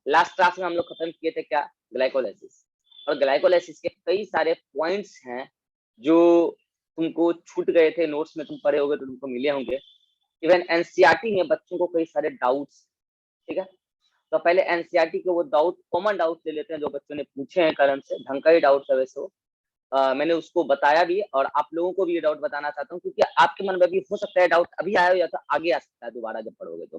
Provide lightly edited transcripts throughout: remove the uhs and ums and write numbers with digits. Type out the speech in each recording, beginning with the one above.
Last class में हम लोग खत्म किए थे क्या, ग्लाइकोलाइसिस। और ग्लाइकोलाइसिस के कई सारे पॉइंट्स हैं जो तुमको छूट गए थे, नोट्स में तुम पढ़े होगे तो तुमको मिले होंगे। इवन एनसीईआरटी में बच्चों को कई सारे डाउट्स, ठीक है। तो पहले एनसीईआरटी के वो डाउट, कॉमन डाउट ले लेते हैं जो बच्चों ने पूछे हैं करंट से, ढंग का ही डाउट है वैसे वो। मैंने उसको बताया भी और आप लोगों को भी ये डाउट बताना चाहता हूँ, क्योंकि आपके मन में भी हो सकता है डाउट अभी आया हो या तो आगे आ सकता है दोबारा जब पढ़ोगे तो।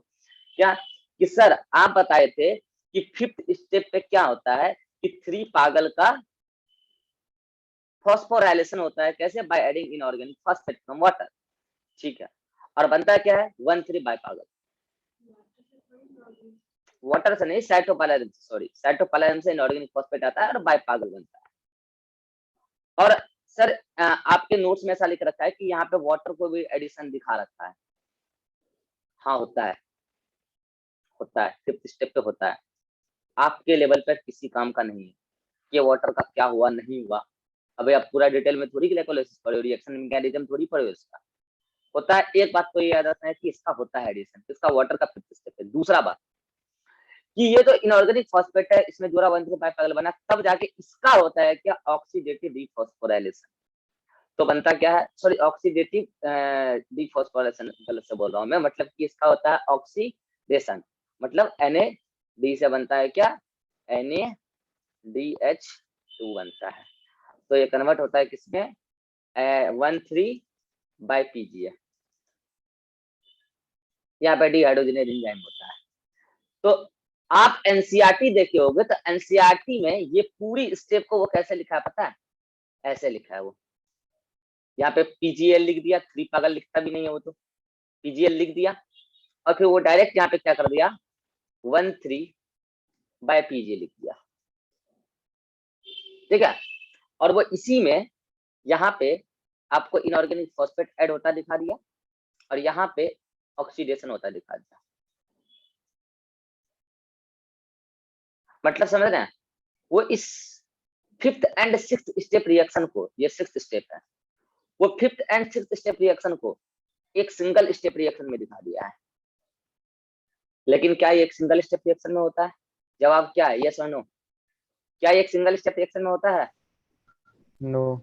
क्या कि सर आप बताए थे कि 5th स्टेप पे क्या होता है कि 3 पागल का फॉस्फोराइलेशन होता है, कैसे, by adding inorganic phosphate from water, ठीक है। और बनता है क्या है 1,3 बाय पागल, वाटर से नहीं, साइटोप्लाज्म से, सॉरी, साइटोप्लाज्म से इनऑर्गेनिक फॉस्फेट आता है और बाय पागल बनता है। और सर आपके नोट्स में ऐसा लिख रखा है कि यहाँ पे वाटर को भी एडिशन दिखा रखा है। हाँ होता है, होता है, 5th स्टेप पे होता है। आपके लेवल पर किसी काम का नहीं है कि वाटर का क्या हुआ नहीं हुआ। अभी आप पूरा डिटेल में थोड़ी ग्लाइकोलाइसिस पढ़े हो, रिएक्शन मैकेनिज्म थोड़ी पढ़े हो इसका। होता है, एक बात तो ये याद रखना है कि इसका होता है एडिशन, इसका वाटर का 5th स्टेप है। दूसरा बात कि ये जो इनऑर्गेनिक फॉस्फेट है इसमें जोड़ा 1,3 बाय पागल बना, तब जाके इसका होता है क्या, ऑक्सीडेटिव डीफॉस्फोराइलेशन। तो बनता क्या है, सॉरी, ऑक्सीडेटिव डीफॉस्फोरेशन, गलत से बोल रहा हूँ मैं, मतलब कि इसका होता है ऑक्सीडेशन, मतलब Na से बनता है क्या, NaDH2 बनता है। तो ये कन्वर्ट होता है किसमें, 1,3 बाय PgA, यहाँ पे डिहाइड्रोजनेज एंजाइम होता है। तो आप एनसीईआरटी देखे होगे तो एनसीईआरटी में ये पूरी स्टेप को वो कैसे लिखा है पता है, ऐसे लिखा है वो, यहाँ पे PgL लिख दिया, 3 पागल लिखता भी नहीं है वो, तो PgL लिख दिया और फिर वो डायरेक्ट यहाँ पे क्या कर दिया, 1,3 बाय PgA लिख दिया, ठीक है। और वो इसी में यहाँ पे आपको इनऑर्गेनिक फॉस्फेट ऐड होता दिखा दिया और यहाँ पे ऑक्सीडेशन होता दिखा दिया। मतलब समझ रहे हैं, वो इस 5th and 6th step reaction को, ये 6th स्टेप है, वो 5th and 6th step reaction को एक सिंगल स्टेप रिएक्शन में दिखा दिया है। लेकिन क्या ये एक सिंगल स्टेप रिएक्शन में होता है, जवाब क्या है, यस और नो, क्या ये एक सिंगल स्टेप रिएक्शन में होता है, नो।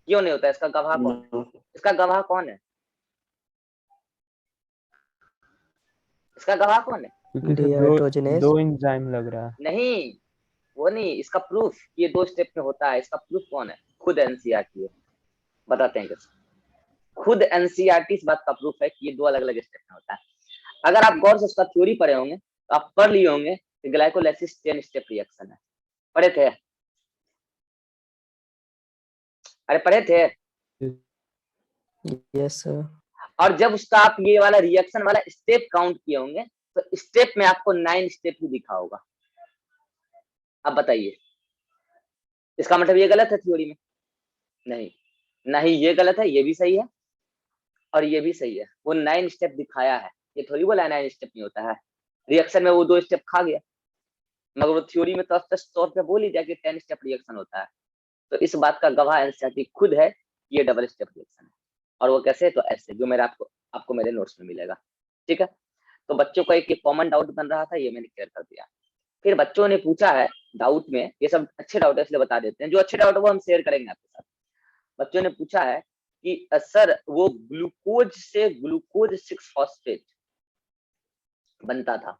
क्यों नहीं होता है, इसका गवाह कौन है, इसका गवाह कौन है, इसका गवाह कौन है, क्योंकि डिहाइड्रोजनेज। दो एंजाइम लग रहा है। नहीं वो नहीं, इसका प्रूफ, ये 2 स्टेप में होता है, इसका प्रूफ कौन है, खुद एनसीईआरटी है, बताते हैं कैसे। खुद एनसीईआरटी इस बात का प्रूफ है कि ये 2 अलग अलग स्टेप में होता है। अगर आप गौर से उसका थ्योरी पढ़े होंगे तो आप पढ़ लिए होंगे कि ग्लाइकोलाइसिस 10 स्टेप रिएक्शन है, पढ़े थे, अरे पढ़े थे, यस सर। और जब उसका आप ये वाला रिएक्शन वाला स्टेप काउंट किए होंगे तो स्टेप में आपको 9 स्टेप ही दिखा होगा। अब बताइए, इसका मतलब ये गलत है थ्योरी में, नहीं, नहीं ये गलत है, ये भी सही है और ये भी सही है, वो 9 स्टेप दिखाया है, ये थोड़ी बोला 9 स्टेप नहीं होता है, रिएक्शन में वो 2 स्टेप खा गया, मगर वो थ्योरी में तो तौर पे बोल ही दिया कि 10 स्टेप रिएक्शन होता है। तो इस बात का गवाह एनसीईआरटी खुद है, ये डबल स्टेप रिएक्शन है। और वो कैसे, तो ऐसे, जो मेरा आपको मेरे नोट्स में मिलेगा, ठीक है। तो बच्चों का एक कॉमन डाउट बन रहा था, ये मैंने क्लियर कर दिया। फिर बच्चों ने पूछा है डाउट में, ये सब अच्छे डाउट है इसलिए बता देते हैं, जो अच्छे डाउट है वो हम शेयर करेंगे आपके साथ। बच्चों ने पूछा है कि सर वो ग्लूकोज से ग्लूकोज 6 फॉस्फेट बनता था,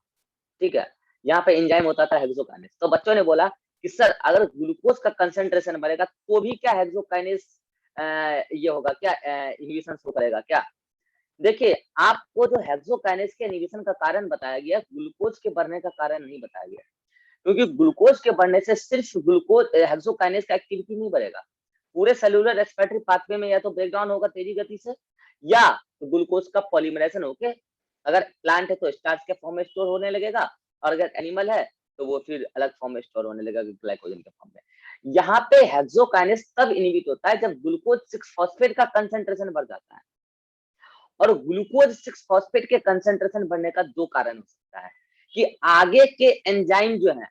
ठीक है, यहाँ पे एंजाइम होता था हेक्सोकाइनेस। तो बच्चों ने बोला कि सर अगर ग्लूकोज का कंसेंट्रेशन बढ़ेगा तो भी क्या हेक्सोकाइनेस ये होगा क्या, इनहिबिशन शो करेगा क्या। देखिए आपको जो हेक्सोकाइनेस के इनहिबिशन का कारण बताया गया, ग्लूकोज के बढ़ने का कारण नहीं बताया गया, क्योंकि ग्लूकोज के बढ़ने से सिर्फ ग्लूकोज हेक्सोकाइनेस का एक्टिविटी नहीं बढ़ेगा, पूरे सेलुलर रेस्पिरेटरी पाथवे में या तो ब्रेकडाउन होगा तेजी गति से, या तो ग्लूकोज का पॉलीमराइजेशन होके, अगर प्लांट है तो स्टार्च के फॉर्म में स्टोर होने लगेगा, और अगर एनिमल है तो वो फिर अलग फॉर्म में स्टोर होने लगेगा ग्लाइकोजन के फॉर्म में। यहाँ पे हेक्सोकाइनेस तब इनहिबिट होता है जब ग्लूकोज 6 फॉस्फेट का कंसेंट्रेशन बढ़ जाता है, और ग्लूकोज 6 फॉस्फेट के कंसेंट्रेशन बढ़ने का 2 कारण हो सकता है, कि आगे के एंजाइम जो है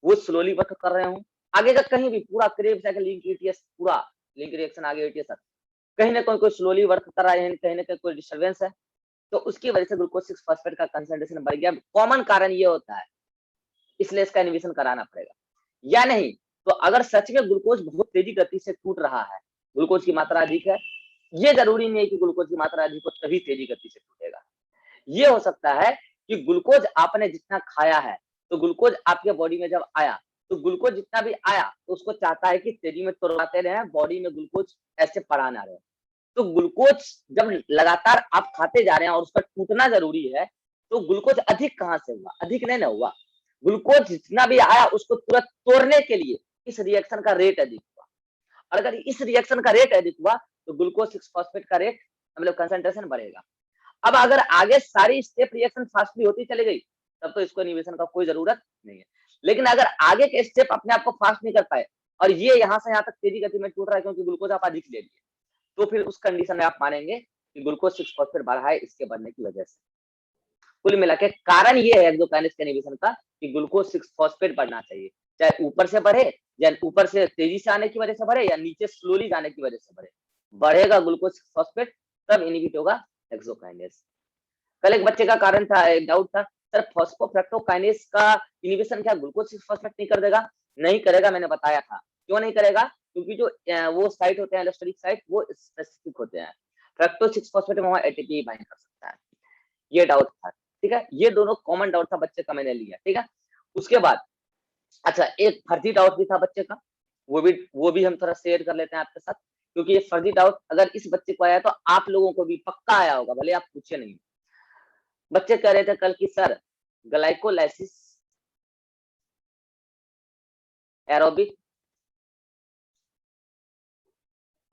वो स्लोली वर्क कर रहे हो, आगे का कहीं भी पूरा क्रेब साइकिल लिंक एटीएस, पूरा लिंक रिएक्शन आगे एटीएस तक कहीं ना कोई स्लोली वर्क कर रहा है, कहीं ना कहीं कोई डिस्टर्बेंस है, तो उसकी वजह से ग्लूकोज 6 फॉस्फेट का कंसेंट्रेशन बढ़ गया। कॉमन कारण ये होता है, इसलिए इसका इनहिबिशन कराना पड़ेगा, या नहीं तो अगर सच में ग्लूकोज बहुत तेजी गति से टूट रहा है, ग्लूकोज की मात्रा अधिक है, ये जरूरी नहीं है कि ग्लूकोज की मात्रा अधिक हो तभी तेजी गति से टूटेगा। ये हो सकता है कि ग्लूकोज आपने जितना खाया है, तो ग्लूकोज आपके बॉडी में जब आया, तो ग्लूकोज जितना भी आया तो उसको चाहता है कि तेजी में तोड़वाते रहे, बॉडी में ग्लूकोज ऐसे पड़ा ना रहे। तो ग्लूकोज जब लगातार आप खाते जा रहे हैं और उसका टूटना जरूरी है, तो ग्लूकोज अधिक कहाँ से हुआ? अधिक नहीं ना हुआ। ग्लूकोज जितना भी आया उसको तुरंत तोड़ने के लिए इस रिएक्शन का रेट अधिक हुआ, और अगर इस रिएक्शन का रेट अधिक हुआ तो ग्लूकोज 6 फॉस्फेट का रेट मतलब कंसंट्रेशन बढ़ेगा। अब अगर आगे सारी स्टेप रिएक्शन फास्टली होती चली गई, तब तो इसको इनहिबिशन का कोई जरूरत नहीं है। लेकिन अगर आगे के स्टेप अपने आप को फास्ट नहीं कर पाए और ये यहाँ से यहाँ तक तेजी गति में टूट रहा है क्योंकि ग्लूकोज आप अधिक ले लिए, तो फिर उस कंडीशन में आप मानेंगे कि ग्लूकोज 6 फॉस्फेट बढ़ा है इसके बढ़ने की वजह से। कुल मिला के कारण ये है एक्सोकाइनेज के इनहिबिशन का कि ग्लूकोज 6 फॉस्फेट बढ़ना चाहिए, चाहे ऊपर से बढ़े या ऊपर से तेजी से आने की वजह से बढ़े या नीचे स्लोली जाने की वजह से बढ़े, बढ़ेगा ग्लूकोज 6 फॉस्फेट तब इनहिबिट होगा एक्सोकाइनेज। कल एक बच्चे का कारण था, एक डाउट था, सर फॉस्फोफ्रक्टोकाइनेज का इनहिबिशन क्या ग्लूकोज 6 फॉस्फेट नहीं कर देगा? नहीं करेगा, मैंने बताया था। क्यों नहीं करेगा? क्योंकि जो वो साइट होते हैं एलोस्टेरिक साइट वो स्पेसिफिक होते हैं। फ्रक्टोज 6 फॉस्फेट में वहां एटीपी बाइंड कर सकता है। ये डाउट था, ठीक है? ये दोनों कॉमन डाउट था बच्चे का, मैंने लिया, ठीक है? उसके बाद अच्छा एक फर्जी डाउट भी था बच्चे का, वो भी हम थोड़ा शेयर कर लेते हैं आपके साथ, क्योंकि ये फर्जी डाउट अगर इस बच्चे को आया तो आप लोगों को भी पक्का आया होगा, भले आप पूछे नहीं। बच्चे कह रहे थे कल की सर ग्लाइकोलाइसिस एरोबिक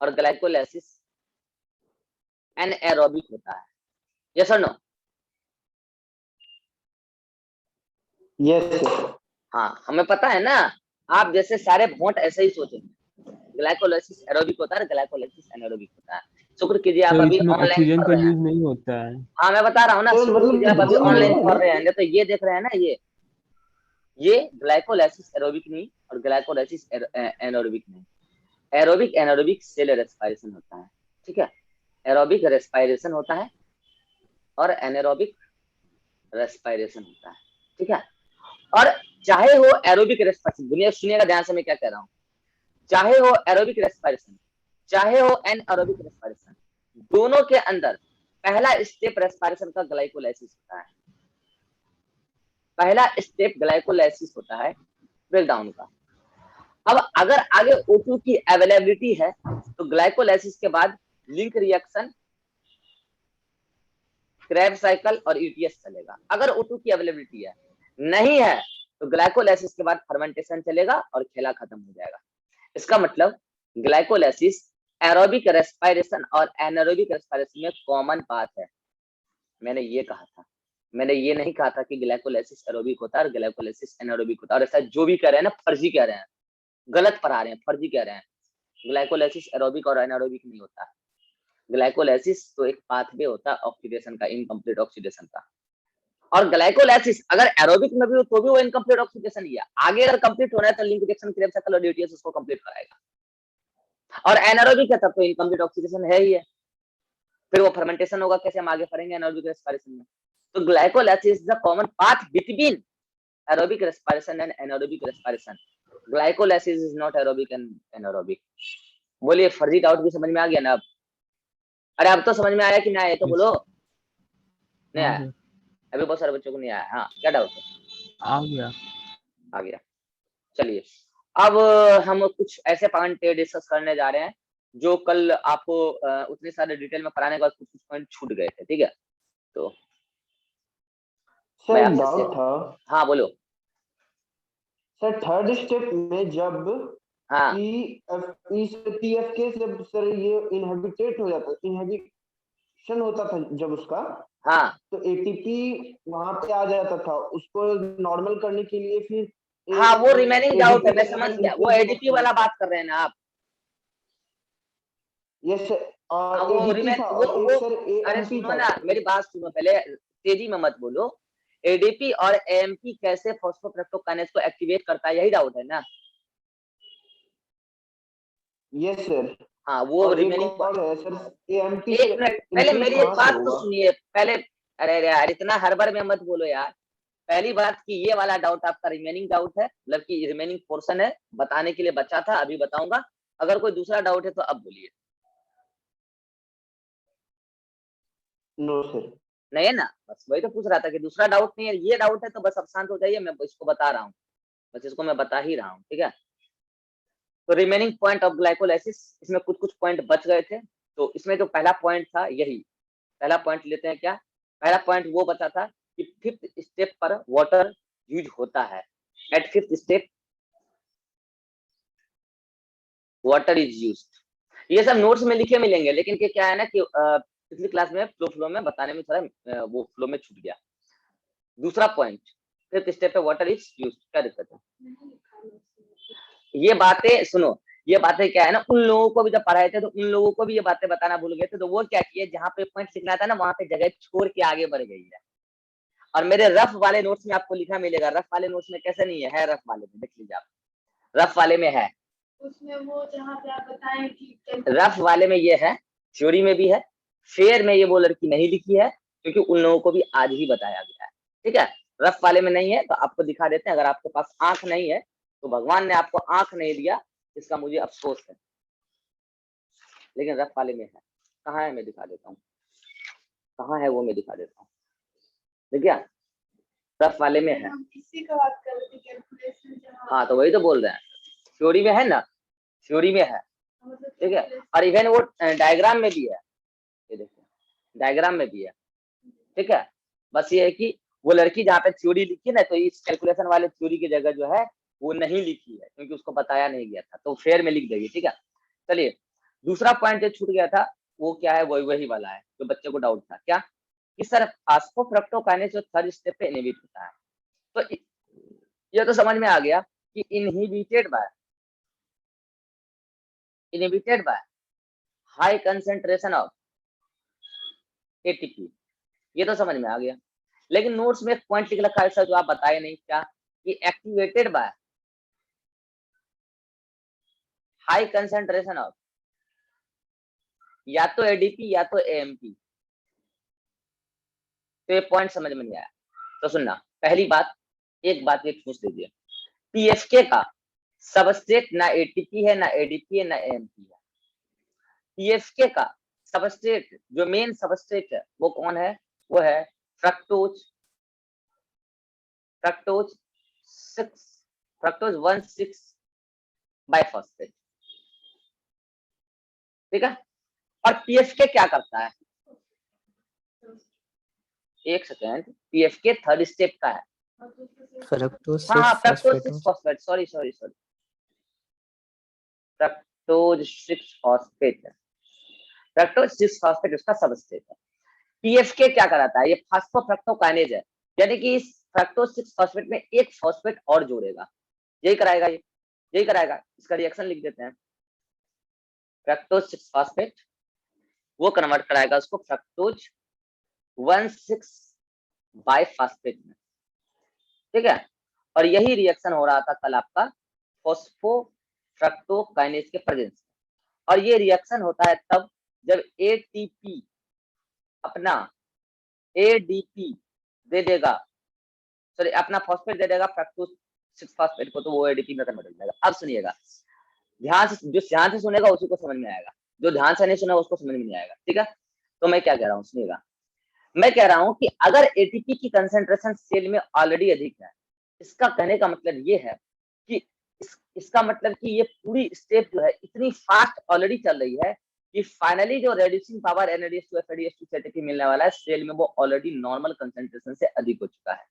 और ग्लाइकोलाइसिस एनएरोबिक होता है, यस और नो? यस हाँ, हमें पता है ना, आप जैसे सारे भोंट ऐसे ही सोचेंगे। ग्लाइकोलाइसिस एरोबिक होता है, ग्लाइकोलाइसिस एनारोबिक होता है। शुक्र कीजिए आप तो अभी इसमें ऑनलाइन ऑक्सीजन पढ़ का रहे हैं। यूज नहीं होता है। हाँ मैं बता रहा हूँ ना, तो शुक्र कीजिए आप अभी मतलब ऑनलाइन ये पढ़ रहे हैं, तो ये देख रहे हैं ना, ये ग्लाइकोलाइसिस एरोबिक नहीं और ग्लाइकोलाइसिस एनारोबिक नहीं। एरोबिक एनारोबिक सेल रेस्पिरेशन होता है, ठीक है? एरोबिक रेस्पिरेशन होता है और एनारोबिक रेस्पिरेशन होता है, ठीक है? और चाहे हो एरोबिक रेस्पिरेशन, दुनिया सुनिएगा ध्यान से मैं क्या कह रहा हूँ, चाहे हो एरोबिक रेस्पिरेशन चाहे हो एनएरोबिक रेस्पिरेशन, दोनों के अंदर पहला स्टेप रेस्पिरेशन का ग्लाइकोलाइसिस होता है। पहला स्टेप ग्लाइकोलाइसिस होता है ब्रेकडाउन का। अब अगर आगे O2 की अवेलेबिलिटी है तो ग्लाइकोलाइसिस के बाद लिंक रिएक्शन, क्रेब्स साइकिल और यूटीएस चलेगा। अगर O2 की अवेलेबिलिटी है, नहीं है तो ग्लाइकोलाइसिस के बाद फर्मेंटेशन चलेगा और खेला खत्म हो जाएगा। इसका मतलब ग्लाइकोलाइसिस एरोबिक रेस्पिरेशन और एनारोबिक रेस्पिरेशन में कॉमन बात है। मैंने ये कहा था, मैंने ये नहीं कहा था कि ग्लाइकोलाइसिस एरोबिक होता है और ग्लाइकोलाइसिस एनारोबिक होता है, और ऐसा जो भी कह रहे हैं ना फर्जी कह रहे हैं, गलत पढ़ा रहे हैं, फर्जी कह रहे हैं। ग्लाइकोलाइसिस एरोबिक और एनारोबिक नहीं होता। ग्लाइकोलाइसिस तो एक पाथवे होता है ऑक्सीडेशन का, इनकम्प्लीट ऑक्सीडेशन का। और ग्लाइकोलाइसिस अगर एरोबिक में भी हो तो भी वो इनकम्प्लीट ऑक्सीडेशन ही है। आगे अगर कंप्लीट होना है तो लिंक रिएक्शन, क्रेब्स साइकिल और यूटीएस उसको कंप्लीट कराएगा। और एनारोबिक है तब तो इनकम्प्लीट ऑक्सीडेशन है ही है, फिर वो फर्मेंटेशन होगा कैसे, हम आगे पढ़ेंगे एनारोबिक रेस्पिरेशन में। तो glycolysis is the common path between aerobic respiration and anaerobic respiration. Glycolysis is not aerobic and anaerobic. बोलिए फर्जी डाउट भी समझ में आ गया ना अब? अरे अब तो समझ में आया कि नहीं आया? तो बोलो नहीं आया? अभी बहुत सारे बच्चों को नहीं आया। हाँ क्या डाउट है? आ गया। आ गया। चलिए अब हम कुछ ऐसे पॉइंट डिस्कस करने जा रहे हैं जो कल आपको उतने सारे डिटेल में पढ़ाने के बाद कुछ पॉइंट छूट गए थे, ठीक है? तो सर डाउट था। हाँ बोलो सर थर्ड स्टेप में जब हाँ पीएफके जब सर ये इनहिबिटेट हो जाता, इनहिबिशन होता था जब उसका, हाँ तो एटीपी वहां पे आ जाता था, उसको नॉर्मल करने के लिए फिर हाँ वो रिमेनिंग डाउट है, मैं समझ गया, वो एडीपी वाला बात कर रहे हैं ना आप? यस और हाँ, वो एडीपी था और एक सर अरे एएमपी सुनो था। ना, मेरी बात सुनो पहले, तेजी में मत बोलो। एडीपी और एएमपी कैसे फॉस्फोफ्रक्टोकाइनेज को एक्टिवेट करता है, यही डाउट है ना? Yes sir. हाँ वो और एक रिमेनिंग और है सर, एएमपी एक मिनट पहले मेरी एक बात तो सुनिए पहले। अरे यार इतना हड़बड़ में मत बोलो यार, पहली बात कि ये वाला डाउट आपका रिमेनिंग डाउट है, मतलब कि रिमेनिंग पोर्शन है, बताने के लिए बचा था, अभी बताऊंगा। अगर कोई दूसरा डाउट है तो अब बोलिए। No sir. नहीं है ना, बस वही तो पूछ रहा था कि दूसरा डाउट नहीं है, ये डाउट है तो बस अब शांत हो जाइए, मैं इसको बता रहा हूँ, बस इसको मैं बता ही रहा हूँ, ठीक है। तो रिमेनिंग पॉइंट ऑफ ग्लाइकोलाइसिस, इसमें कुछ कुछ पॉइंट बच गए थे, तो इसमें जो पहला पॉइंट था यही पहला पॉइंट लेते हैं। क्या पहला पॉइंट वो बचा था कि फिफ्थ स्टेप पर वाटर यूज होता है, at fifth step water is used. ये सब नोट्स में लिखे मिलेंगे, लेकिन क्या है ना कि पिछली क्लास में फ्लो में बताने में थोड़ा वो फ्लो में छूट गया। दूसरा पॉइंट, फिफ्थ स्टेप पे वाटर इज यूज्ड, क्या दिक्कत है? ये बातें सुनो, ये बातें क्या है ना, उन लोगों को भी जब पढ़ाए थे तो उन लोगों को भी ये बातें बताना भूल गए थे, तो वो क्या किए, जहाँ पे पॉइंट लिखना था ना वहां पे जगह छोड़ के आगे बढ़ गई है। और मेरे रफ वाले नोट्स में आपको लिखा मिलेगा, रफ वाले नोट्स में कैसे नहीं है रफ वाले में, देख लीजिए आप, रफ वाले में है, उसमें वो जहाँ पे आप बताएं कि रफ वाले में ये है, थ्योरी में भी है, फेयर में ये वो लड़की नहीं लिखी है, क्योंकि उन लोगों को भी आज ही बताया गया है, ठीक है। रफ वाले में नहीं है तो आपको दिखा देते हैं, अगर आपके पास आंख नहीं है तो भगवान ने आपको आंख नहीं दिया, इसका मुझे अफसोस है, लेकिन रफ वाले में है। कहाँ है, मैं दिखा देता हूँ, कहाँ है वो मैं दिखा देता हूँ, देखिए रफ वाले में है। हम इसी का बात कर रहे थे, कैलकुलेशन जहाँ हाँ तो वही तो बोल रहे हैं, थ्योरी में है ना, थ्योरी में है, मतलब ठीक है। और इवन वो डायग्राम में भी है, ये देखिए डायग्राम में भी है, ठीक है। बस ये है कि वो लड़की जहाँ पे थ्योरी लिखी ना, तो इस कैलकुलेशन वाले थ्योरी की जगह जो है वो नहीं लिखी है, क्योंकि उसको बताया नहीं गया था, तो फेयर में लिख देगी, ठीक है। चलिए दूसरा पॉइंट जो छूट गया था वो क्या है, वही वाला है जो बच्चे को डाउट था, क्या कि सर फास्फोफ्रक्टोकाइनेज जो थर्ड स्टेप पे इनहिबिट होता है, तो ये तो समझ में आ गया कि inhibited by high concentration of ATP, ये तो समझ में आ गया। लेकिन नोट्स में एक पॉइंट लिख रखा है सर जो आप बताए नहीं, क्या कि activated by high concentration of या तो एडीपी या तो एएमपी, तो ये पॉइंट समझ में नहीं आया। तो सुनना, पहली बात, एक बात ये पूछ लीजिए, पीएफके का सबस्ट्रेट ना एटीपी है, ना एडीपी है, ना एएमपी है। पीएफके का सबस्ट्रेट, जो मेन सबस्ट्रेट है वो कौन है, वो है फ्रक्टोज, फ्रक्टोज 1,6 बाइफॉस्फेट, ठीक है। और पीएफके क्या करता है, एक सेकेंड, पीएफके थर्ड स्टेप का है, फ्रक्टोज हाँ 6 fructose phosphate 6 phosphate, sorry fructose 6 phosphate है, फ्रक्टोज 6 फॉस्फेट उसका सबस्ट्रेट है। पीएफके क्या कराता है, ये फास्फोफ्रक्टोकाइनेज है, यानी कि इस फ्रक्टोज 6 फॉस्फेट में एक फॉस्फेट और जोड़ेगा, यही कराएगा, ये यही कराएगा, इसका रिएक्शन लिख देते हैं। फ्रक्टोज 6 फॉस्फेट वो कन्वर्ट कराएगा उसको फ्रक्टोज 1,6 बाइफॉस्फेट में, ठीक है। और यही रिएक्शन हो रहा था कल आपका फॉस्फोफ्रक्टोकाइनेज के प्रेजेंस में, और ये रिएक्शन होता है तब जब एटीपी अपना एडीपी दे देगा, सॉरी अपना फॉस्फेट दे देगा फ्रक्टोज 6 फॉस्फेट को, तो वो एडीपी में कन्वर्ट हो जाएगा। अब सुनिएगा ध्यान से, जो ध्यान से सुनेगा उसी को समझ में आएगा, जो ध्यान से नहीं सुना उसको समझ में नहीं आएगा, ठीक है। तो मैं क्या कह रहा हूँ सुनिएगा, मैं कह रहा हूँ कि अगर एटीपी की कंसेंट्रेशन सेल में ऑलरेडी अधिक है, इसका कहने का मतलब ये है कि इसका मतलब कि ये पूरी स्टेप जो है इतनी फास्ट ऑलरेडी चल रही है कि फाइनली जो रेड्यूसिंग पावर NADH2 FADH2 से एटीपी मिलने वाला है सेल में, वो ऑलरेडी नॉर्मल कंसेंट्रेशन से अधिक हो चुका है।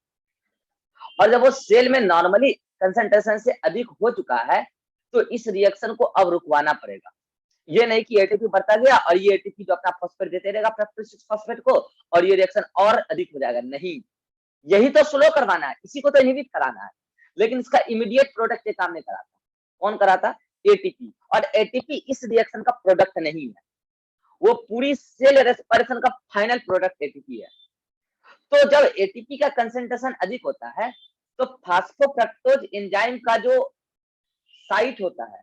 और जब वो सेल में नॉर्मली कंसेंट्रेशन से अधिक हो चुका है तो इस रिएक्शन को अब रुकवाना पड़ेगा। ये नहीं कि एटीपी बढ़ता गया और ये एटीपी जो अपना फॉस्फेट देते रहेगा फ्रक्टोज 6 फॉस्फेट को और ये रिएक्शन और अधिक हो जाएगा, नहीं, यही तो स्लो करवाना है, इसी को तो इनहिबिट कराना है, लेकिन इसका इमीडिएट प्रोडक्ट ये काम नहीं कराता। कौन कराता, एटीपी, और एटीपी इस रिएक्शन का प्रोडक्ट नहीं है, वो पूरी सेल रेस्पिरेशन का फाइनल प्रोडक्ट एटीपी है। तो जब एटीपी का कंसेंट्रेशन अधिक होता है तो फास्फोफ्रक्टोज एंजाइम का जो साइट होता है,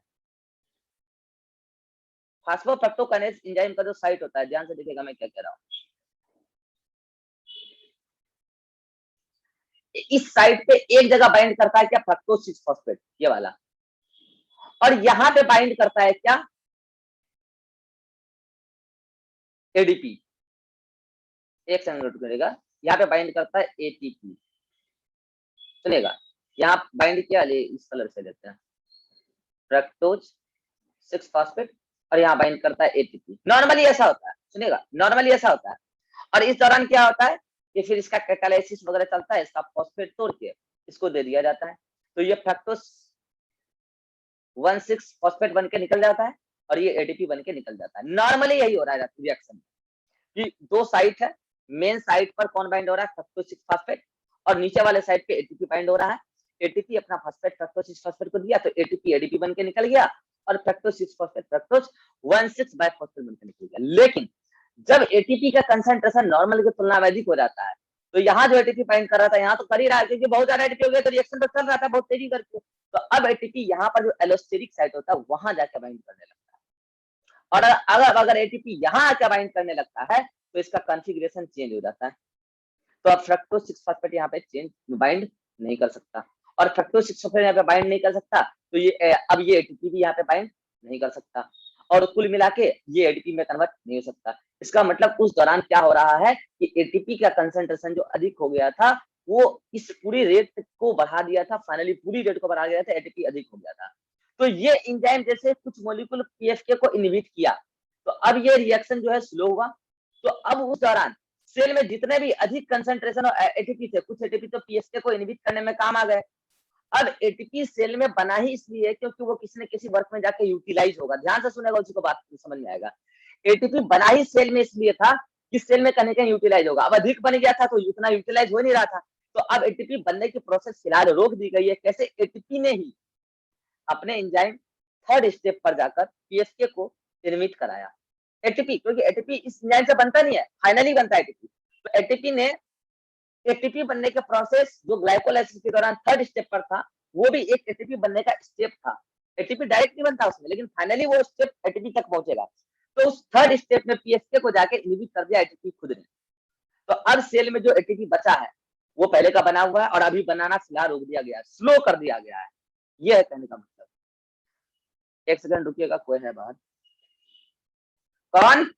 फास्फोफ्रक्टोकाइनेज एंजाइम का जो साइट होता है, ध्यान से देखिएगा मैं क्या कह रहा हूँ, इस साइड पे एक जगह बाइंड करता है क्या, फ्रक्टोज 6 फॉस्फेट, ये वाला, और यहाँ पे बाइंड करता है क्या, एडीपी। एक सेकंड नोट करेगा, यहाँ पे बाइंड करता है एटीपी, सुनेगा, यहाँ बाइंड किया, इस कलर से लेते हैं, फ्रक्टोज 6 फॉस्फेट, और यहाँ बाइंड करता है एटीपी। नॉर्मली ऐसा होता है, सुनेगा, नॉर्मली ऐसा होता है। और इस दौरान क्या होता है कि फिर इसका कैटालाइसिस वगैरह चलता है, इसका फॉस्फेट तोड़ के इसको दे दिया जाता है, तो ये फ्रक्टोज 1,6 फॉस्फेट बन के निकल जाता है और ये एडीपी बन के निकल जाता है। नॉर्मली यही हो रहा है रिएक्शन कि दो साइट है, मेन साइट पर कौन बाइंड हो रहा है, फ्रक्टोज 6 फॉस्फेट, और नीचे वाले साइड पे एटीपी बाइंड हो रहा है। एटीपी अपना फॉस्फेट फ्रक्टोज 6 फॉस्फेट को दिया तो एटीपी एडीपी बन के निकल गया, और फ्रक्टोज 6 फॉस्फेट फ्रक्टोज 1,6 बाइफॉस्फेट बन के निकल गया। लेकिन जब एटीपी का कंसंट्रेशन नॉर्मल की तुलना में अधिक हो जाता है, तो यहाँ जो एटीपी बाइंड कर रहा था यहाँ तो कर ही रहा है, क्योंकि बहुत ज्यादा एटीपी हो गया तो रिएक्शन तो चल रहा था बहुत तेजी करके, तो अब एटीपी यहाँ पर जो एलोस्टेरिक साइट होता है वहां जाके बाइंड करने लगता है, और अगर एटीपी यहाँ आके बाइंड करने लगता है तो इसका कॉन्फ़िगरेशन चेंज हो जाता है। तो अब फ्रक्टोज 6 फॉस्फेट यहाँ पे चेंज बाइंड नहीं कर सकता, और फ्रक्टोज 6 फॉस्फेट यहाँ पे बाइंड नहीं कर सकता, तो ये अब ये एटीपी भी यहाँ पे बाइंड नहीं कर सकता, और कुल मिला के ये एटीपी में कन्वर्ट नहीं हो सकता। इसका मतलब उस दौरान क्या हो रहा है कि एटीपी का कंसंट्रेशन जो अधिक हो गया था वो इस पूरी रेट को बढ़ा दिया था, फाइनली पूरी रेट को बढ़ा दिया था, एटीपी अधिक हो गया था। तो ये एंजाइम जैसे कुछ मॉलिक्यूल पीएफके को इनहिबिट किया, तो अब ये रिएक्शन जो है स्लो हुआ। तो अब उस दौरान सेल में जितने भी अधिक कंसंट्रेशन और एटीपी थे, कुछ एटीपी तो पीएफके को इनहिबिट करने में काम आ गए। अब एटीपी सेल में बना ही इसलिए क्योंकि वो किसी न किसी वर्क में जाके यूटिलाइज होगा, ध्यान से सुनेगा, उसी को बात समझ में आएगा। एटीपी बना ही सेल में इसलिए था कि सेल में कहीं कहीं यूटिलाइज होगा, अब अधिक बन गया था तो उतना यूटिलाइज हो नहीं रहा था, तो अब एटीपी बनने की प्रोसेस फिलहाल रोक दी गई है। कैसे, एटीपी ने ही अपने एंजाइम थर्ड स्टेप पर जाकर पीएफके को इनहिबिट कराया। एटीपी, क्योंकि एटीपी इस एंजाइम से बनता नहीं है, फाइनली बनता है एटीपी, तो एटीपी ने एटीपी बनने के प्रोसेस जो ग्लाइकोलाइसिस के दौरान थर्ड स्टेप पर था, वो भी एक एटीपी बनने का स्टेप था। एटीपी डायरेक्ट नहीं बनता उसमें, लेकिन फाइनली वो स्टेप एटीपी तक पहुंचेगा, तो उस थर्ड स्टेप में पीएफके को जाके इनहिबिट कर दिया एटीपी खुद ने। तो अब सेल में जो एटीपी बचा है वो पहले का बना हुआ है, और अभी बनाना फिलहाल रोक दिया गया है, स्लो कर दिया गया है, ये है कहने का मतलब। एक सेकंड रुकिएगा, कोई है बाहर, कौन?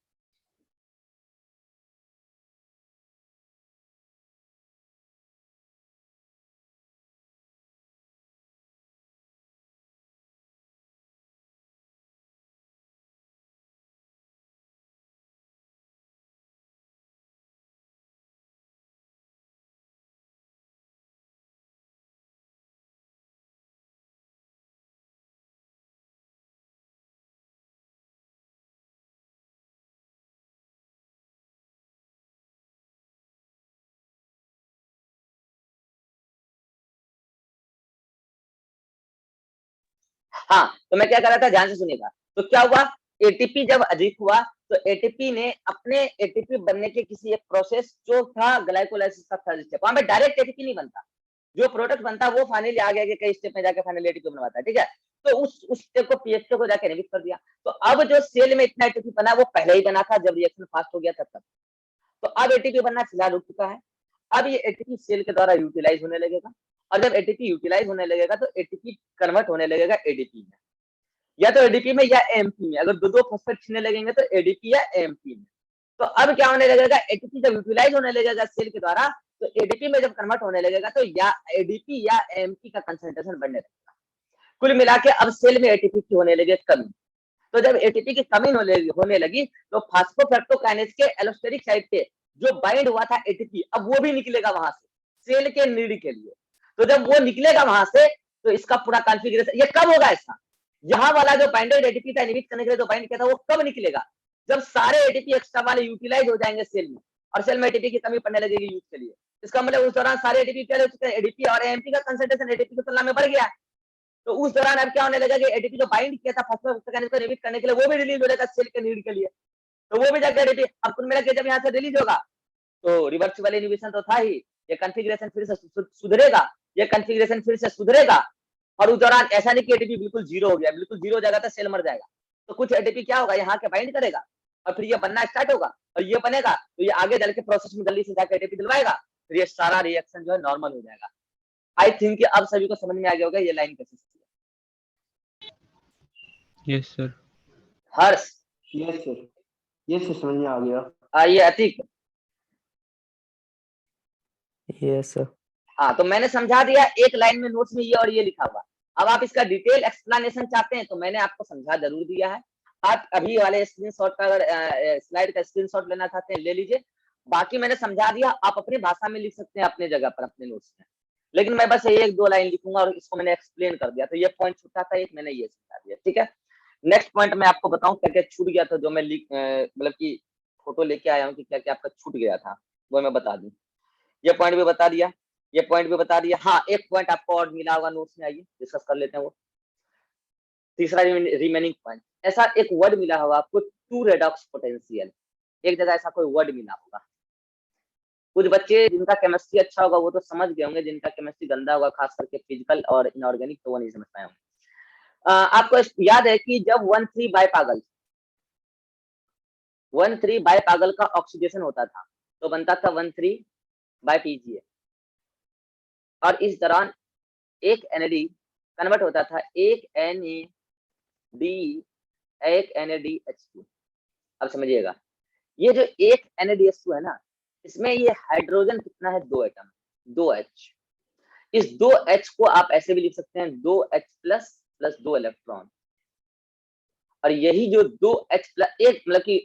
हाँ, तो मैं क्या कर रहा था, ध्यान से सुनिएगा। तो क्या हुआ, एटीपी जब अधिक हुआ तो एटीपी ने अपने एटीपी बनने के किसी एक प्रोसेस जो था ग्लाइकोलाइसिस का थर्ड स्टेप, वहां पे डायरेक्ट एटीपी नहीं बनता, जो प्रोडक्ट बनता है वो फाइनली आगे आगे कई स्टेप में जाके फाइनली एटीपी बनवाता है, ठीक है। तो उस स्टेप को पीएफके को जाके इनहिबिट कर दिया। तो अब जो सेल में इतना एटीपी बना वो पहले ही बना था जब रिएक्शन फास्ट हो गया था तब। तो अब एटीपी बनना फिलहाल रुक चुका है, अब ये एटीपी सेल के द्वारा यूटिलाइज होने लगेगा, और जब एटीपी यूटिलाइज होने लगेगा तो एटीपी कन्वर्ट होने लगेगा एडीपी में, या तो एडीपी में या एएमपी में। अगर दो फॉस्फेट छिड़ने लगेंगे तो एडीपी या एएमपी में। तो अब क्या होने लगेगा, एटीपी जब यूटिलाइज होने लगेगा सेल के द्वारा तो एडीपी में जब कन्वर्ट होने लगेगा तो या एडीपी या एएमपी का कंसंट्रेशन बढ़ने लगेगा। कुल मिला के अब सेल में एटीपी की होने लगी कमी। तो जब एटीपी की कमी होने लगी तो फास्फोफ्रक्टोकाइनेज के एलोस्टेरिक साइट पे जो बाइंड हुआ था एटीपी, अब वो भी निकलेगा वहां से सेल के नीड के लिए। तो जब वो निकलेगा वहां से तो इसका पूरा कॉन्फ़िगरेशन, ये कब होगा ऐसा, यहाँ वाला जो बाइंडेड एटीपी था इनहिबिट करने के लिए जो बाइंड किया था वो कब निकलेगा, जब सारे एटीपी एक्स्ट्रा वाले यूटिलाइज हो जाएंगे सेल में, और सेल में एटीपी की कमी पड़ने लगेगी यूज के लिए। इसका मतलब उस दौरान सारे एटीपी क्या हो चुके हैं, एडीपी और एएमपी का कंसंट्रेशन एटीपी की तुलना में बढ़ गया है। तो उस दौरान अब क्या होने लगा कि एटीपी जो बाइंड किया था फास्फोफ्रक्टोकाइनेज को इनहिबिट करने के लिए वो भी रिलीज हो जाएगा सेल के नीड के लिए, तो वो भी जाकर एटीपी अब कुल मिला के जब यहाँ से रिलीज होगा तो रिवर्सिबल इनहिबिशन तो था ही, ये कॉन्फ़िगरेशन फिर से सुधरेगा, ये कॉन्फ़िगरेशन फिर से सुधरेगा। और उस दौरान ऐसा नहीं कि एटीपी बिल्कुल जीरो हो गया, बिल्कुल जीरो हो जाएगा तो सेल मर जाएगा। तो कुछ एटीपी क्या होगा, यहाँ के बाइंड करेगा और फिर ये बनना स्टार्ट होगा, और ये बनेगा तो ये आगे चल के प्रोसेस में जल्दी से जाकर एटीपी दिलवाएगा, फिर ये सारा रिएक्शन जो है नॉर्मल हो जाएगा। आई थिंक कि अब सभी को समझ में आ गया होगा ये लाइन कैसे है। Yes sir. Harsh, yes sir समझ में आ गया। आइए अतीक। Yes sir. हाँ, तो मैंने समझा दिया, एक लाइन में नोट्स में ये और ये लिखा हुआ। अब आप इसका डिटेल एक्सप्लेनेशन चाहते हैं तो मैंने आपको समझा जरूर दिया है। आप अभी वाले स्क्रीनशॉट का, अगर स्लाइड का स्क्रीनशॉट लेना चाहते हैं ले लीजिए। बाकी मैंने समझा दिया, आप अपनी भाषा में लिख सकते हैं अपने जगह पर अपने नोट्स में, लेकिन मैं बस एक दो लाइन लिखूंगा और इसको मैंने एक्सप्लेन कर दिया। तो ये पॉइंट छूटा था एक, मैंने ये समझा दिया, ठीक है। नेक्स्ट पॉइंट मैं आपको बताऊं क्या क्या छूट गया था, जो मैं मतलब की फोटो लेके आया हूँ कि क्या क्या आपका छूट गया था, वो मैं बता दूं। ये पॉइंट भी बता दिया, ये पॉइंट भी बता दिया। हाँ, एक पॉइंट आपको और मिला होगा नोट्स में, आइए डिस्कस कर लेते हैं वो। तीसरा रिमेनिंग पॉइंट, ऐसा एक वर्ड मिला होगा आपको, टू रेडॉक्स पोटेंशियल। एक जगह ऐसा कोई वर्ड मिला होगा। कुछ बच्चे जिनका केमिस्ट्री अच्छा होगा वो तो समझ गए होंगे, जिनका केमिस्ट्री गंदा होगा खास करके फिजिकल और इनऑर्गेनिक, तो वो नहीं समझ पाए होंगे। आपको याद है कि जब 1,3 बाइपागल 1,3 बाइपागल का ऑक्सीडेशन होता था तो बनता था 1,3 बाय पीजीए, और इस दौरान एक एनएडी कन्वर्ट होता था एक NADH2। अब समझिएगा, ये जो एक NADH2 है ना, इसमें ये हाइड्रोजन कितना है, 2 एटम, 2H। इस 2H को आप ऐसे भी लिख सकते हैं 2H प्लस 2 इलेक्ट्रॉन। और यही जो 2H प्लस एक, मतलब कि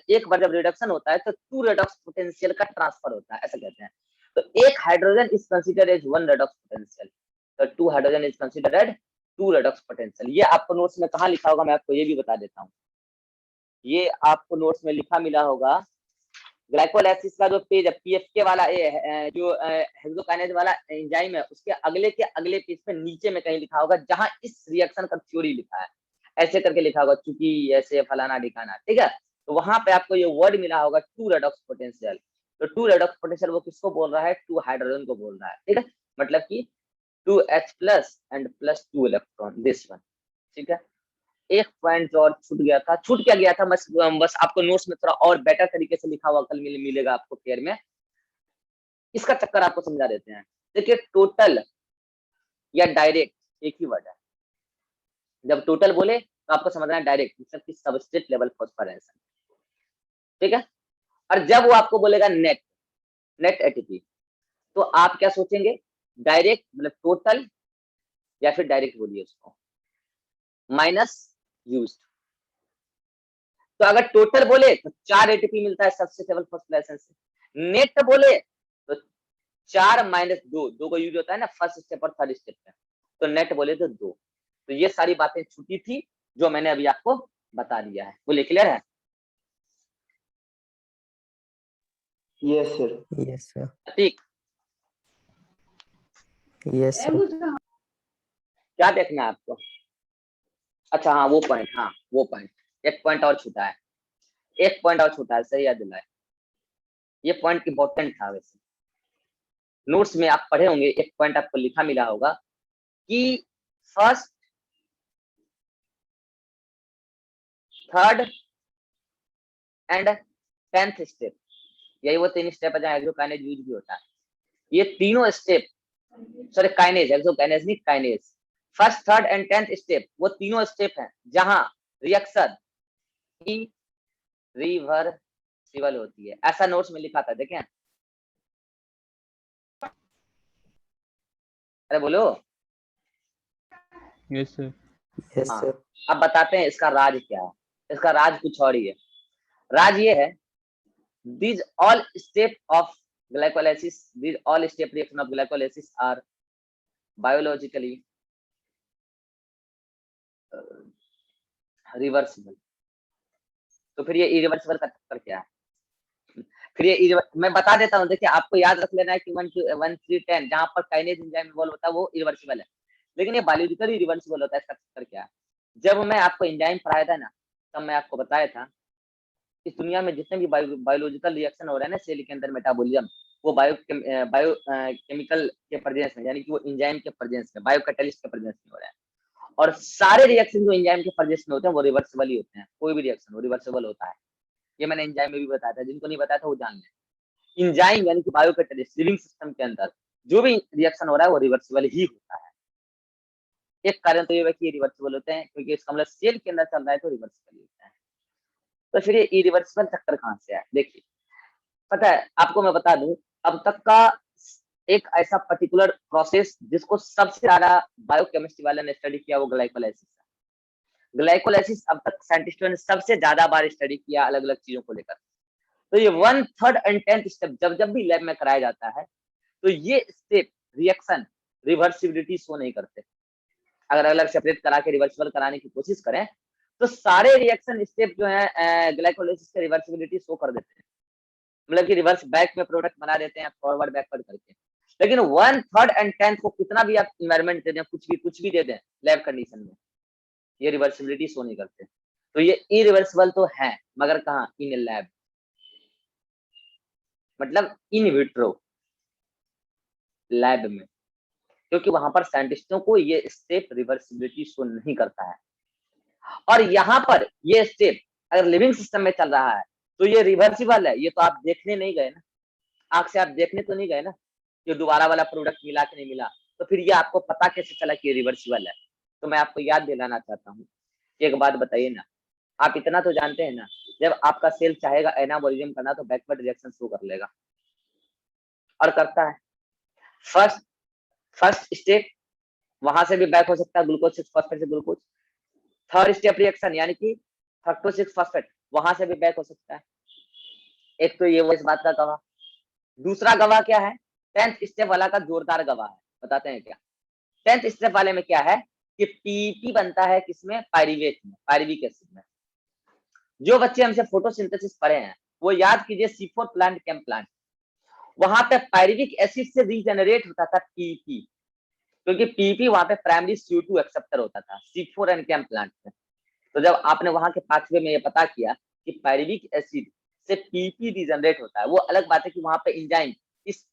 एक बार जब रिडक्शन होता है तो 2 रेडॉक्स पोटेंशियल का ट्रांसफर होता है, ऐसा कहते हैं। तो एक hydrogen is considered as 1 redox potential, तो 2 hydrogen is considered 2 redox potential. ये आपको नोट्स में कहाँ लिखा होगा, मैं आपको ये भी बता देता हूँ। ये आपको नोट्स में लिखा मिला होगा, ग्लाइकोलाइसिस का जो पेज है, PFK वाला जो हेक्सोकाइनेज वाला एंजाइम है, उसके अगले पेज पे नीचे में कहीं लिखा होगा, जहां इस रिएक्शन का थ्योरी लिखा है, ऐसे करके लिखा होगा, चूंकि ऐसे फलाना ढिकाना, ठीक है। तो वहां पे आपको ये वर्ड मिला होगा, 2 रेडॉक्स पोटेंशियल। तो 2 रेडॉक्स पोटेंशियल वो किसको बोल रहा है, 2 हाइड्रोजन को बोल रहा है, ठीक है। मतलब कि 2H plus and plus 2 electron, this one, ठीक है। एक पॉइंट जो और छूट गया था, छूट क्या गया था, बस आपको नोट्स में थोड़ा और बेटर तरीके से लिखा हुआ कल मिलेगा आपको पेयर में, इसका चक्कर आपको समझा देते हैं। देखिए, टोटल या डायरेक्ट एक ही वर्ड है। जब टोटल बोले तो आपको समझना है डायरेक्ट, मतलब कि सबस्ट्रेट लेवल फॉस्फोरेशन, ठीक है। और जब वो आपको बोलेगा नेट एटीपी, तो आप क्या सोचेंगे, डायरेक्ट मतलब टोटल, या फिर डायरेक्ट बोलिए उसको माइनस यूज्ड। तो अगर टोटल बोले तो 4 एटीपी मिलता है सबसे लेवल फॉस्फोरेशन से। नेट बोले तो 4 माइनस 2 को यूज होता है ना फर्स्ट स्टेप और थर्ड स्टेप में, तो नेट बोले तो 2। तो ये सारी बातें छूटी थी जो मैंने अभी आपको बता दिया है। बोले क्लियर है? Yes sir. Yes sir. ठीक, यस सर। क्या देखना है आपको? अच्छा हाँ, वो पॉइंट, हाँ वो पॉइंट, एक पॉइंट और छूटा है, एक पॉइंट और छूटा है, सही याद दिलाए। ये पॉइंट इंपॉर्टेंट था। वैसे नोट्स में आप पढ़े होंगे, एक पॉइंट आपको लिखा मिला होगा कि first, third and 10th step, यही वो 3 स्टेप है जहाँ एक्सोकाइनेज यूज भी होता है। ये तीनों स्टेप, सॉरी काइनेज, एक्सोकाइनेज नहीं kinase, first, third and 10th step, वो तीनों स्टेप हैं जहां रिएक्शन रिवर्सिबल होती है। ऐसा नोट्स में लिखा था, देखें। अरे बोलो। Yes sir. यस हाँ, सर। अब बताते हैं इसका राज क्या है। इसका राज कुछ और ही है। राज ये है, these all step of glycolysis, these all step reaction of glycolysis are biologically reversible। तो फिर ये इरिवर्सिबल का चक्कर क्या है? फिर ये मैं बता देता हूँ। देखिए, आपको याद रख लेना है कि 1 3 10 जहां पर काइनेज एंजाइम इन्वॉल्व होता है वो इरिवर्सिबल है, लेकिन ये बायोलॉजिकली रिवर्सिबल होता है। इसका चक्कर क्या है? जब मैं आपको एंजाइम पढ़ाया था ना, तब मैं आपको बताया था इस दुनिया में जितने भी बायोलॉजिकल रिएक्शन हो रहे हैं ना सेल के अंदर, मेटाबॉलिज्म, वो केमिकल के प्रेजेंस में, यानी कि वो एंजाइम के प्रेजेंस में, बायो कैटलिस्ट के प्रेजेंस में हो रहे हैं। और सारे रिएक्शन जो एंजाइम के प्रेजेंस में होते हैं वो रिवर्सिबल ही होते हैं। कोई भी रिएक्शन वो रिवर्सिबल होता है। ये मैंने एंजाइम में भी बताया था, जिनको नहीं बताया था वो जान लें। इंजाइम यानी कि बायोकैटलिस्ट लिविंग सिस्टम के अंदर जो भी रिएक्शन हो रहा है वो रिवर्सिबल ही होता है। एक कारण तो ये है कि ये रिवर्सिबल होते हैं क्योंकि इसका मतलब सेल के अंदर चल रहा है तो रिवर्सिबल होता है। तो फिर ये इरिवर्सिबल चक्कर कहाँ से आया? देखिए, पता है आपको मैं बता दूं, अब तक का एक ऐसा पर्टिकुलर प्रोसेस जिसको सबसे ज्यादा बायोकेमिस्ट्री वाले ने स्टडी किया वो ग्लाइकोलाइसिस है। ग्लाइकोलाइसिस अब तक साइंटिस्टों ने सबसे ज्यादा बार स्टडी किया अलग अलग चीजों को लेकर। तो ये 1/3 एंड 10th स्टेप जब भी लैब में कराया जाता है तो ये स्टेप रिएक्शन रिवर्सिबिलिटी शो नहीं करते। अगर अलग सेपरेट करा के रिवर्सिबल कराने की कोशिश करें तो सारे रिएक्शन स्टेप जो है ग्लाइकोलाइसिस के रिवर्सिबिलिटी शो कर देते हैं, मतलब कि रिवर्स बैक में प्रोडक्ट बना देते हैं फॉरवर्ड बैकवर्ड करके। लेकिन 1/3 एंड 10th को कितना भी आप इन्वायरमेंट दे दें, कुछ भी दे दें लैब कंडीशन में, ये रिवर्सिबिलिटी शो नहीं करते। तो ये इरिवर्सिबल तो है मगर कहाँ? इन लैब, मतलब इन विट्रो लैब में, क्योंकि वहां पर साइंटिस्टों को ये स्टेप रिवर्सिबिलिटी शो नहीं करता है। और यहाँ पर ये स्टेप अगर लिविंग सिस्टम में चल रहा है तो ये रिवर्सिबल है। ये तो आप देखने नहीं गए ना, आंख से आप देखने तो नहीं गए ना कि दोबारा वाला प्रोडक्ट मिला कि नहीं मिला, तो फिर ये आपको पता कैसे चला कि ये रिवर्सिबल है? तो मैं आपको याद दिलाना चाहता हूँ, एक बात बताइए ना, आप इतना तो जानते हैं ना, जब आपका सेल चाहेगा एनाबॉलिज्म करना तो बैकवर्ड रिएक्शन शो कर लेगा और करता है। फर्स्ट स्टेप वहां से भी बैक हो सकता है, ग्लूकोज 6 फॉस्फेट से ग्लूकोज। थर्ड स्टेप रिएक्शन यानी कि फ्रक्टोज 6 फॉस्फेट, वहां से भी बैक हो सकता है। एक तो ये वो इस बात का गवाह। दूसरा गवाह क्या है? 10th स्टेप वाला का जोरदार गवाह है, बताते हैं क्या। 10th स्टेप वाले में क्या है कि पीपी बनता है किसमें? पायरीवेट में, पायरीविक एसिड में। जो बच्चे हमसे फोटोसिंथेसिस पढ़े हैं वो याद कीजिए C4 प्लांट केम प्लांट, वहां पे पायरीविक एसिड से रीजनरेट होता था पीपी, क्योंकि पीपी वहां पे प्राइमरी CO2 एक्सेप्टर होता था C4 एंड केम प्लांट में। तो जब आपने वहां के पाथवे में ये पता किया कि पायरीविक एसिड से पीपी रीजनरेट होता है, वो अलग बात है कि वहां पे एंजाइम इस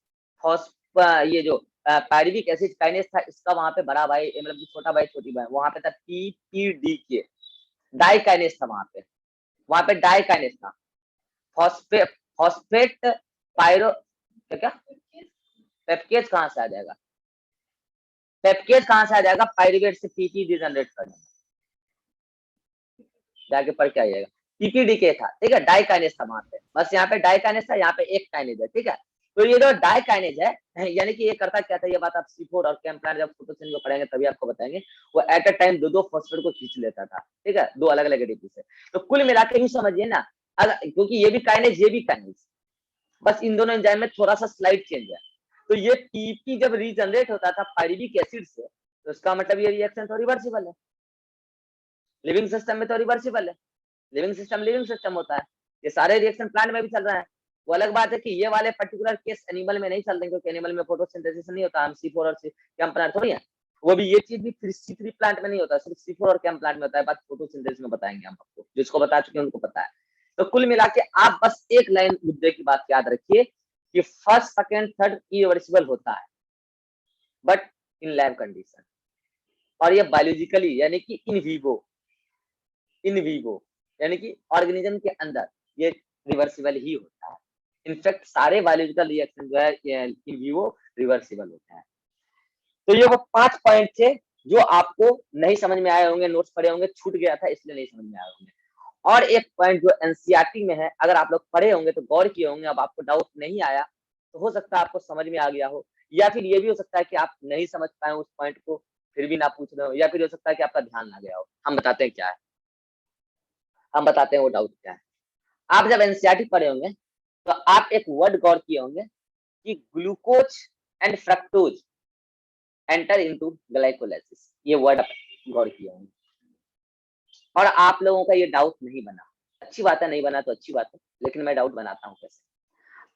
ये जो पायरीविक एसिड काइनेज था इसका वहां पे बड़ा भाई मतलब छोटा भाई छोटी भाई वहां पे था PPDK, डाई काइनेज था वहां पे डाई काइनेज था। फॉस्फेट पायरो क्या पेप्केज कहां से आ जाएगा? पेप्केज कहां से आ जाएगा? पायरीवेट से पीपी रीजनरेट करने में जाके पढ़ के आइएगा। पीपीडीके था, ठीक है, डाई काइनेज था वहां पे, बस यहाँ पे डाई काइनेज था, यहाँ पे एक काइनेज है, ठीक है। तो ये जो डाई काइनेज है यानी कि ये करता क्या था, ये बात आप C4 और केम प्लांट जब फोटोसिंथेसिस को पढ़ेंगे तभी आपको बताएंगे। वो एट अ टाइम दो फॉस्फेट को खींच लेता था, ठीक है, दो अलग अलग एडीपी से। तो कुल मिला के यूं समझिए ना, अगर क्योंकि ये भी काइनेज बस इन दोनों एंजाइम में थोड़ा सा स्लाइड चेंज है। तो ये पीपी जब रीजनरेट होता था पायरीविक एसिड से तो इसका मतलब ये रिएक्शन तो रिवर्सिबल है। लिविंग सिस्टम में तो रिवर्सिबल है, लिविंग सिस्टम होता है। ये सारे रिएक्शन प्लांट में भी चल रहा है। वो अलग बात है कि ये वाले पर्टिकुलर केस एनिमल में नहीं चलते क्योंकि एनिमल में फोटोसिंथेसिस नहीं होता, हम C4 और केम प्लांट थोड़ी है। वो भी ये चीज भी C3 प्लांट में नहीं होता, सिर्फ C4 और केम प्लांट में होता है। बात फोटोसिंथेसिस में बताएंगे हम आपको, जिसको बता चुके हैं उनको पता है। तो कुल मिला के आप बस एक लाइन मुद्दे की बात याद रखिए कि फर्स्ट सेकंड थर्ड इरिवर्सिबल होता है बट इन लैब कंडीशन, और ये बायोलॉजिकली यानी कि इन वीवो यानी कि ऑर्गेनिज्म के अंदर ये रिवर्सिबल ही होता है। इनफैक्ट सारे बायोलॉजिकल रिएक्शन जो है इन वीवो रिवर्सिबल होते हैं। तो ये वो 5 पॉइंट थे जो आपको नहीं समझ में आए होंगे, नोट्स पढ़े होंगे, छूट गया था इसलिए नहीं समझ में आए होंगे। और एक पॉइंट जो एनसीईआरटी में है, अगर आप लोग पढ़े होंगे तो गौर किए होंगे, अब आपको डाउट नहीं आया तो हो सकता है आपको समझ में आ गया हो, या फिर ये भी हो सकता है कि आप नहीं समझ पाए उस पॉइंट को फिर भी ना पूछ रहे हो, या फिर हो सकता है कि आपका ध्यान ना गया हो। हम बताते हैं क्या है, हम बताते हैं वो डाउट क्या है। आप जब एनसीईआरटी पढ़े होंगे तो आप एक वर्ड गौर किए होंगे कि glucose and fructose enter into glycolysis, ये वर्ड आप गौर किए होंगे और आप लोगों का ये डाउट नहीं बना। अच्छी बात है, नहीं बना तो अच्छी बात है, लेकिन मैं डाउट बनाता हूँ कैसे।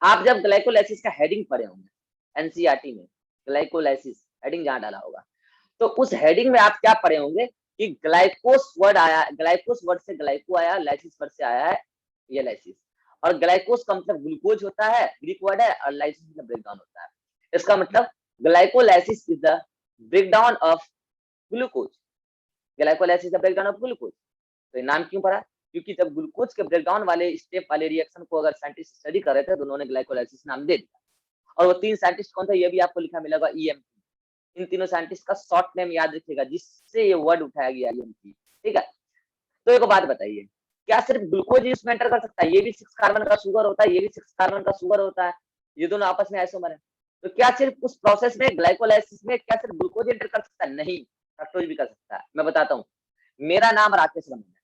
आप जब ग्लाइकोलाइसिस का हेडिंग पढ़े होंगे एनसीईआरटी में, ग्लाइकोलाइसिस हेडिंग जहां डाला होगा तो उस हेडिंग में आप क्या पढ़े होंगे कि ग्लाइकोस वर्ड आया, ग्लाइकोस वर्ड से ग्लाइको आया, लाइसिस वर्ड से आया है ये लाइसिस, और ग्लाइकोस का मतलब ग्लूकोज होता है, ग्रीक वर्ड है, और लाइसिस मतलब ब्रेकडाउन होता है। इसका मतलब glycolysis is the breakdown of glucose, glycolysis the breakdown of glucose. तो ये नाम क्यों पड़ा? क्योंकि जब ग्लूकोज के ब्रेकडाउन वाले स्टेप वाले रिएक्शन को अगर साइंटिस्ट स्टडी कर रहे थे तो उन्होंने ग्लाइकोलाइसिस नाम दे दिया। और वो 3 साइंटिस्ट कौन थे ये भी आपको लिखा मिलेगा, EMP। इन तीनों साइंटिस्ट का शॉर्ट नेम याद रखिएगा जिससे ये वर्ड उठाया गया EMP, ठीक है। तो एक बात बताइए, क्या सिर्फ ग्लूकोज इसमें एंटर कर सकता है? ये भी 6 कार्बन का शुगर होता है, ये भी 6 कार्बन का शुगर होता है, ये दोनों आपस में आइसोमर है। तो क्या सिर्फ उस प्रोसेस में ग्लाइकोलाइसिस में क्या सिर्फ ग्लूकोज एंटर कर सकता है? नहीं, फ्रक्टोज भी कर सकता है। मैं बताता हूँ, मेरा नाम राकेश रमन है,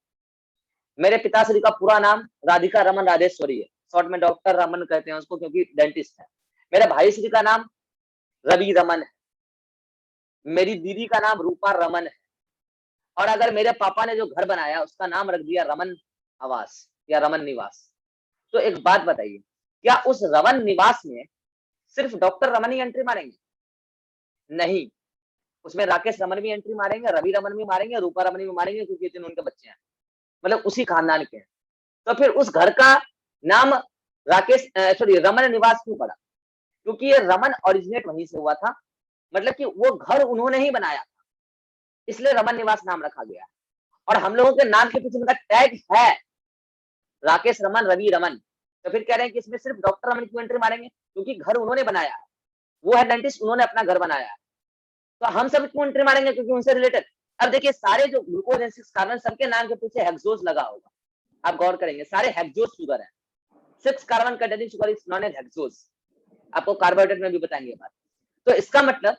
मेरे पिताश्री का पूरा नाम राधिका रमन राजेश्वरी है, शॉर्ट में डॉक्टर रमन कहते हैं उसको क्योंकि डेंटिस्ट है। मेरे भाई श्री का नाम रवि रमन है, मेरी दीदी का नाम रूपा रमन है, और अगर मेरे पापा ने जो घर बनाया उसका नाम रख दिया रमन आवास या रमन निवास। तो एक बात बताइए, क्या उस रमन निवास में सिर्फ डॉक्टर रमन ही एंट्री मारेंगे? नहीं, उसमें राकेश रमन भी एंट्री मारेंगे, रवि रमन भी मारेंगे, रूपा रमन भी मारेंगे, क्योंकि ये तीनों उनके बच्चे हैं, मतलब उसी खानदान के हैं। तो फिर उस घर का नाम रमन निवास क्यों पड़ा? क्योंकि ये रमन ओरिजिनेट वहीं से हुआ था, मतलब कि वो घर उन्होंने ही बनाया था, इसलिए रमन निवास नाम रखा गया। और हम लोगों के नाम के पीछे उनका टैग है राकेश रमन, रवि रमन। तो फिर कह रहे हैं कि इसमें सिर्फ डॉक्टर रमन क्यों एंट्री मारेंगे? क्योंकि घर उन्होंने बनाया है, वो है डेंटिस्ट, उन्होंने अपना घर बनाया है। तो हम सब क्यों एंट्री मारेंगे? क्योंकि उनसे रिलेटेड। अब देखिए, सारे जो ग्लूकोज एंड 6 कार्बन सबके नाम के पीछे हेक्सोज लगा होगा, आप गौर करेंगे, सारे हेक्सोज शुगर है। 6 carbon containing sugar is known as hexose, आपको कार्बोहाइड्रेट में भी बताएंगे बात। तो इसका मतलब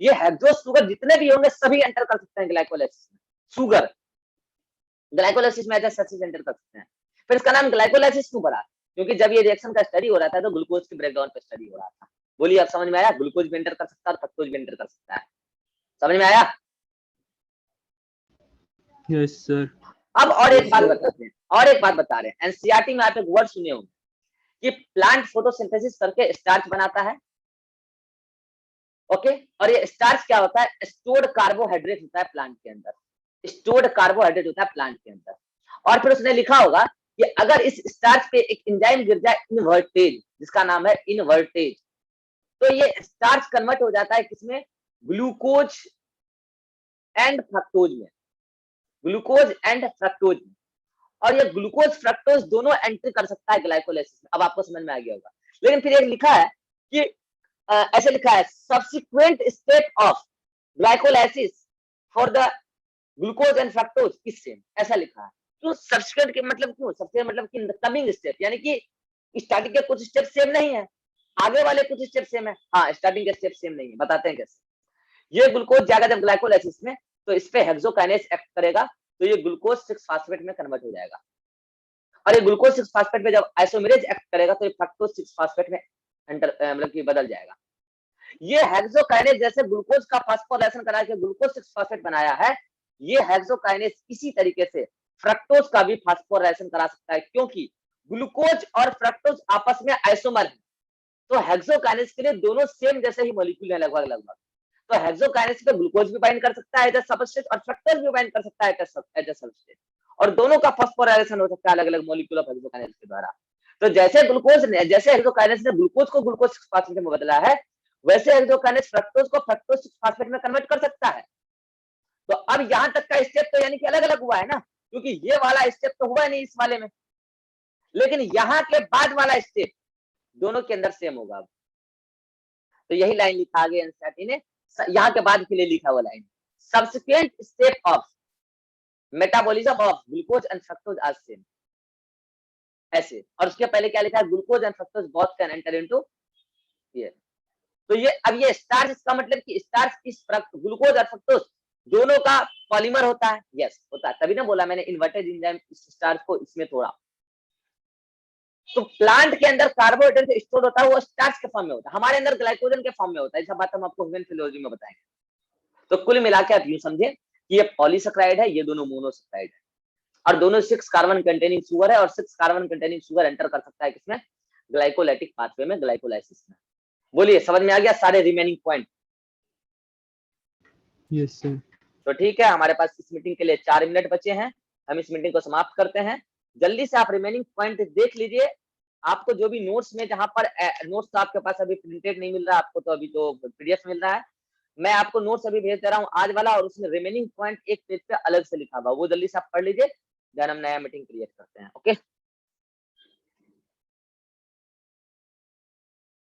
ये हेक्सोज शुगर जितने भी होंगे सभी एंटर कर सकते हैं ग्लाइकोलाइसिस में। शुगर ग्लाइकोलाइसिस में एज सच एंटर कर सकते हैं। फिर इसका नाम ग्लाइकोलाइसिस क्यों पड़ा? क्योंकि जब ये रिएक्शन का स्टडी हो रहा था तो ग्लूकोज के ब्रेकडाउन पे स्टडी हो रहा था। बोलिए, आप समझ में आया? ग्लूकोज भी एंटर कर सकता है और फ्रक्टोज भी एंटर कर सकता है, समझ में आया? Yes sir. अब और एक बात बताते हैं, और एक बात बता रहे हैं, एनसीईआरटी में आप एक वर्ड सुने होंगे कि प्लांट फोटोसिंथेसिस करके स्टार्च बनाता है, ओके। और ये स्टार्च क्या होता है? स्टोर्ड कार्बोहाइड्रेट होता है प्लांट के अंदर, स्टोर्ड कार्बोहाइड्रेट होता है प्लांट के अंदर। और फिर उसने लिखा होगा कि अगर इस स्टार्च पे एक एंजाइम गिर जाए इनवर्टेज, जिसका नाम है इनवर्टेज, तो ये स्टार्च कन्वर्ट हो जाता है किसमें? ग्लूकोज एंड फ्रक्टोज में, ग्लूकोज एंड फ्रक्टोज में। और ये ग्लूकोज फ्रक्टोज दोनों एंट्री कर सकता है ग्लाइकोलाइसिस में। अब आपको समझ में आ गया होगा। लेकिन फिर एक लिखा है कि ऐसे लिखा है, subsequent step of glycolysis for the glucose and fructose is same, ऐसा लिखा है। तो सब्सिक्वेंट के मतलब क्यों? सब्सिक्वेंट मतलब कि कमिंग स्टेप, यानी कि स्टार्टिंग के कुछ स्टेप सेम नहीं है, आगे वाले कुछ स्टेप सेम है। हाँ, स्टार्टिंग के स्टेप सेम नहीं है, बताते हैं कैसे। ये ग्लूकोज जाएगा जब ग्लाइकोलाइसिस में तो इस पे हेक्सोकाइनेज एक्ट करेगा, तो ये ग्लूकोज 6 फास्फेट में कन्वर्ट हो जाएगा। और ये ग्लूकोज 6 फास्फेट में जब आइसोमेरेज एक्ट करेगा तो ये फ्रक्टोज 6 फास्फेट में मतलब कि बदल जाएगा। ये हेक्सोकाइनेज जैसे ग्लूकोज का फास्फोराइलेशन करा के ग्लूकोज 6 फास्फेट बनाया है, ये हेक्सोकाइनेज इसी तरीके से फ्रक्टोज का भी फास्फोराइलेशन करा सकता है, क्योंकि ग्लूकोज और फ्रक्टोज आपस में आइसोमर है। तो हेक्सोकाइनेज के लिए दोनों सेम जैसे ही मॉलिक्यूल है लगभग लगभग। तो हेक्सोकाइनेज पे ग्लूकोज भी बाइंड कर सकता है एज अ सबस्ट्रेट और फ्रक्टोज भी बाइंड कर सकता है एज अ सबस्ट्रेट, और दोनों का फास्फोराइलेशन हो सकता है अलग अलग मॉलिक्यूल ऑफ हेक्सोकाइनेज के द्वारा। तो जैसे हेक्सोकाइनेज ने ग्लूकोज को ग्लूकोज 6 फास्फेट में बदला है, वैसे हेक्सोकाइनेज फ्रक्टोज को फ्रक्टोज 6 फास्फेट में कन्वर्ट कर सकता है। तो अब यहां तक का स्टेप तो यानी कि अलग अलग हुआ है ना, क्योंकि ये वाला स्टेप तो हुआ नहीं इस वाले में, लेकिन यहाँ के बाद वाला स्टेप दोनों के अंदर सेम होगा। तो यही लाइन लिखा आगे एनसीईआरटी ने, यहाँ के बाद के लिए लिखा हुआ line, subsequent step of metabolism of glucose and fructose are same, ऐसे। और उसके पहले क्या लिखा है? Glucose and fructose both can enter into ये। तो ये अब ये स्टार्च, इसका मतलब कि स्टार्च इस ग्लूकोज और फ्रक्टोज दोनों का पॉलीमर होता है। यस, होता है, तभी ना बोला मैंने इन्वर्टेड एंजाइम इस स्टार्च को इसमें तोड़ा। तो प्लांट के अंदर कार्बोहाइड्रेट स्टोर होता है, वो स्टार्च के फॉर्म में होता है, हमारे अंदर ग्लाइकोजन के फॉर्म में होता है। ऐसा बात हम आपको ह्यूमन फिजियोलॉजी में बताएंगे। तो कुल मिला के आप यूं समझे कि ये पॉलीसेकेराइड है, ये दोनों मोनोसेकेराइड है, और दोनों 6 कार्बन कंटेनिंग शुगर है, और 6 कार्बन कंटेनिंग शुगर एंटर कर सकता है किसमें? ग्लाइकोलाइटिक पाथवे में, ग्लाइकोलाइसिस में। बोलिए, समझ में आ गया सारे रिमेनिंग पॉइंट? Yes sir. तो ठीक है, हमारे पास इस मीटिंग के लिए 4 मिनट बचे हैं, हम इस मीटिंग को समाप्त करते हैं। जल्दी से आप रिमेनिंग पॉइंट देख लीजिए। आपको जो भी नोट्स में, जहां पर नोट्स तो आपके पास अभी प्रिंटेड नहीं मिल रहा आपको, तो अभी तो पीडीएफ मिल रहा है। मैं आपको नोट्स अभी भेज दे रहा हूँ आज वाला, और उसमें रिमेनिंग पॉइंट एक पेज पे अलग से लिखा हुआ, वो जल्दी से आप पढ़ लीजिए। देन हम नया मीटिंग क्रिएट करते हैं। ओके